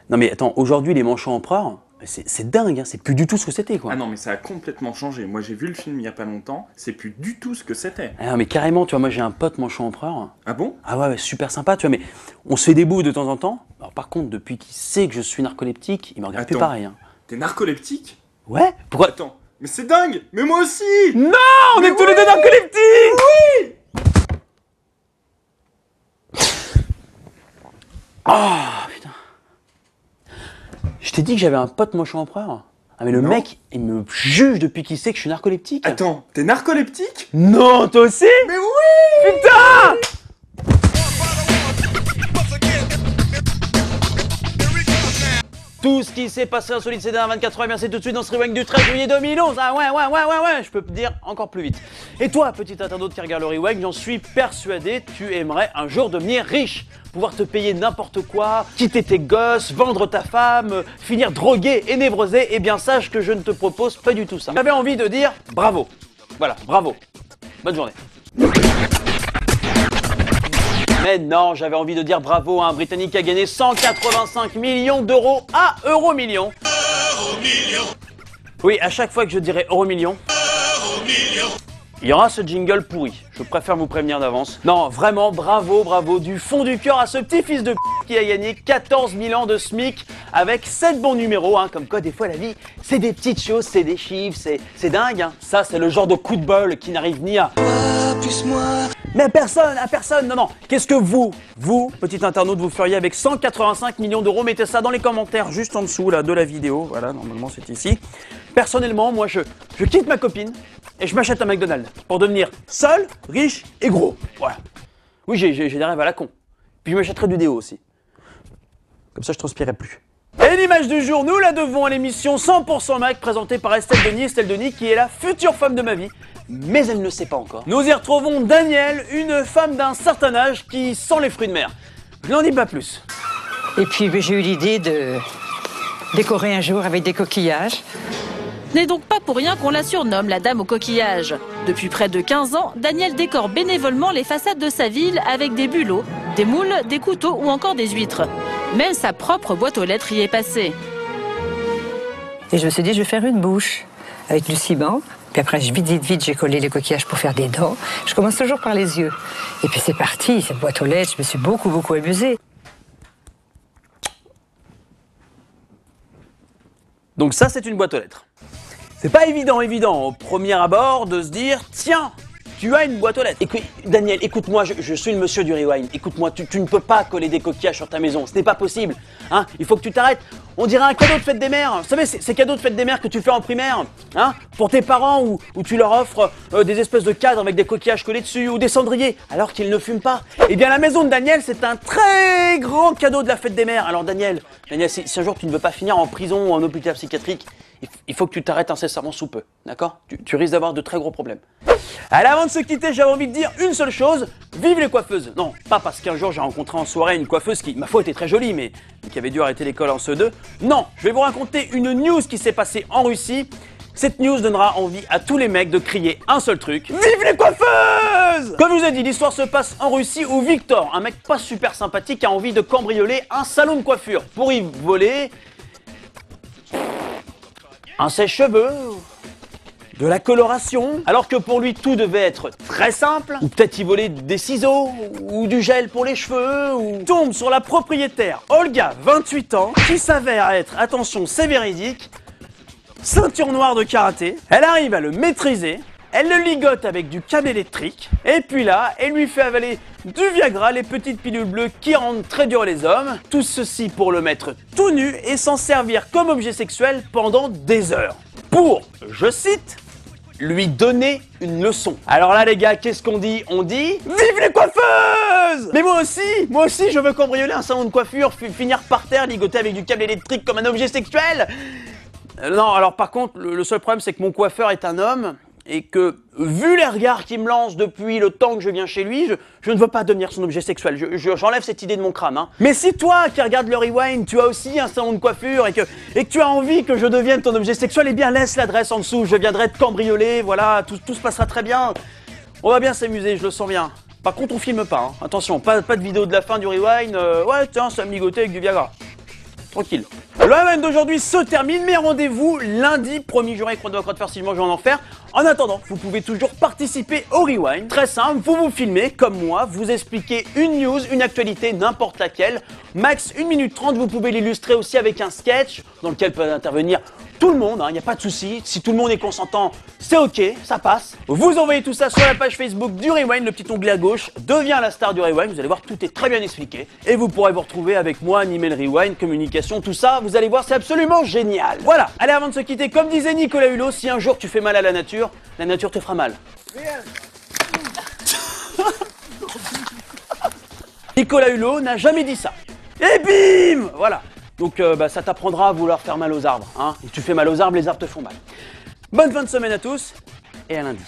Non mais attends, aujourd'hui les manchots empereurs, c'est dingue, hein, c'est plus du tout ce que c'était quoi. Ah non, mais ça a complètement changé. Moi, j'ai vu le film il y a pas longtemps, c'est plus du tout ce que c'était. Ah non, mais carrément, tu vois, moi j'ai un pote manchot empereur. Ah bon? Ah ouais, super sympa, tu vois, mais on se fait des bouts de temps en temps. Alors par contre, depuis qu'il sait que je suis narcoleptique, il me regarde plus pareil. Hein. T'es narcoleptique? Ouais? Pourquoi? Attends, mais c'est dingue! Mais moi aussi! Non! On est tous les deux narcoleptiques! Oui! Oh putain. Je t'ai dit que j'avais un pote manchot empereur. Ah mais le mec, il me juge depuis qu'il sait que je suis narcoleptique. Attends, t'es narcoleptique? Non, toi aussi? Mais oui! Putain! Tout ce qui s'est passé insolite ces dernières 24 heures, bien c'est tout de suite dans ce rewind du 13 juillet 2011. Ah ouais, je peux te dire encore plus vite. Et toi, petit internaute qui regarde le rewind, j'en suis persuadé, tu aimerais un jour devenir riche. Pouvoir te payer n'importe quoi, quitter tes gosses, vendre ta femme, finir drogué et névrosé, et bien sache que je ne te propose pas du tout ça. J'avais envie de dire bravo. Voilà, bravo. Bonne journée. Mais non, j'avais envie de dire bravo à un Britannique qui a gagné 185 millions d'euros à Euromillions. Oui, à chaque fois que je dirai Euromillions, il y aura ce jingle pourri. Je préfère vous prévenir d'avance. Non, vraiment, bravo, du fond du cœur à ce petit fils de p*** qui a gagné 14 000 ans de SMIC avec 7 bons numéros. Hein. Comme quoi, des fois, la vie, c'est des petites choses, c'est des chiffres, c'est dingue. Hein. Ça, c'est le genre de coup de bol qui n'arrive ni à... Mais à personne, non. Qu'est-ce que vous, petit internaute, vous feriez avec 185 millions d'euros? Mettez ça dans les commentaires, juste en dessous là, de la vidéo. Voilà, normalement c'est ici. Personnellement, moi je quitte ma copine et je m'achète un McDonald's pour devenir seul, riche et gros. Voilà. Oui, j'ai des rêves à la con. Puis je m'achèterai du déo aussi. Comme ça je transpirerai plus. Et l'image du jour, nous la devons à l'émission 100% Mac présentée par Estelle Denis qui est la future femme de ma vie. Mais elle ne sait pas encore. Nous y retrouvons Danielle, une femme d'un certain âge qui sent les fruits de mer. Je n'en dis pas plus. Et puis j'ai eu l'idée de décorer un jour avec des coquillages. Ce n'est donc pas pour rien qu'on la surnomme la dame aux coquillages. Depuis près de 15 ans, Danielle décore bénévolement les façades de sa ville avec des bulots, des moules, des couteaux ou encore des huîtres. Même sa propre boîte aux lettres y est passée. Et je me suis dit, je vais faire une bouche avec du ciment. Puis après, vite, j'ai collé les coquillages pour faire des dents. Je commence toujours par les yeux. Et puis c'est parti, cette boîte aux lettres, je me suis beaucoup amusée. Donc ça, c'est une boîte aux lettres. C'est pas évident au premier abord de se dire, tiens, tu as une boîte aux lettres. Écoute, Daniel, écoute-moi, je suis le monsieur du rewind. Écoute-moi, tu ne peux pas coller des coquillages sur ta maison, ce n'est pas possible. Hein, il faut que tu t'arrêtes. On dirait un cadeau de fête des mères. Vous savez, ces cadeaux de fête des mères que tu fais en primaire, hein, pour tes parents, où tu leur offres des espèces de cadres avec des coquillages collés dessus, ou des cendriers, alors qu'ils ne fument pas. Eh bien, la maison de Daniel, c'est un très grand cadeau de la fête des mères. Alors Daniel, si un jour tu ne veux pas finir en prison ou en hôpital psychiatrique, il faut que tu t'arrêtes incessamment sous peu, d'accord? Tu risques d'avoir de très gros problèmes. Allez, avant de se quitter, j'avais envie de dire une seule chose, vive les coiffeuses. Non, pas parce qu'un jour j'ai rencontré en soirée une coiffeuse qui, ma foi, était très jolie, mais qui avait dû arrêter l'école en CE2. Non, je vais vous raconter une news qui s'est passée en Russie. Cette news donnera envie à tous les mecs de crier un seul truc. Vive les coiffeuses! Comme je vous ai dit, l'histoire se passe en Russie où Victor, un mec pas super sympathique, a envie de cambrioler un salon de coiffure pour y voler un sèche-cheveux, de la coloration, alors que pour lui tout devait être très simple, ou peut-être y voler des ciseaux, ou du gel pour les cheveux, ou... Tombe sur la propriétaire Olga, 28 ans, qui s'avère être, attention c'est véridique, ceinture noire de karaté, elle arrive à le maîtriser, elle le ligote avec du câble électrique, et puis là, elle lui fait avaler du Viagra, les petites pilules bleues qui rendent très dur les hommes, tout ceci pour le mettre tout nu et s'en servir comme objet sexuel pendant des heures. Pour, je cite, lui donner une leçon. Alors là les gars, qu'est-ce qu'on dit? On dit vive les coiffeuses! Mais moi aussi je veux cambrioler un salon de coiffure, finir par terre, ligoté avec du câble électrique comme un objet sexuel. Non, alors par contre, le seul problème c'est que mon coiffeur est un homme et que, vu les regards qu'il me lance depuis le temps que je viens chez lui, je ne veux pas devenir son objet sexuel. J'enlève cette idée de mon crâne. Hein. Mais si toi, qui regardes le rewind, tu as aussi un salon de coiffure et que tu as envie que je devienne ton objet sexuel, eh bien laisse l'adresse en dessous, je viendrai te cambrioler, voilà, tout se passera très bien. On va bien s'amuser, je le sens bien. Par contre, on filme pas, hein. Attention, pas de vidéo de la fin du rewind, ouais tiens, ça me ligoté avec du Viagra. tranquille. Le Rewind d'aujourd'hui se termine, mais rendez-vous lundi, promis, j'aurai chrono à faire si je mange en enfer. En attendant, vous pouvez toujours participer au Rewind. Très simple, vous vous filmez comme moi, vous expliquez une news, une actualité, n'importe laquelle. Max 1 minute 30, vous pouvez l'illustrer aussi avec un sketch dans lequel peut intervenir tout le monde, il n'y a pas de souci. Si tout le monde est consentant, c'est ok, ça passe. Vous envoyez tout ça sur la page Facebook du Rewind, le petit onglet à gauche devient la star du Rewind. Vous allez voir, tout est très bien expliqué. Et vous pourrez vous retrouver avec moi, animer le Rewind, communication, tout ça. Vous allez voir, c'est absolument génial. Voilà, allez, avant de se quitter, comme disait Nicolas Hulot, si un jour tu fais mal à la nature te fera mal. Nicolas Hulot n'a jamais dit ça. Et bim! Voilà. Donc ça t'apprendra à vouloir faire mal aux arbres. Hein. Et tu fais mal aux arbres, les arbres te font mal. Bonne fin de semaine à tous et à lundi.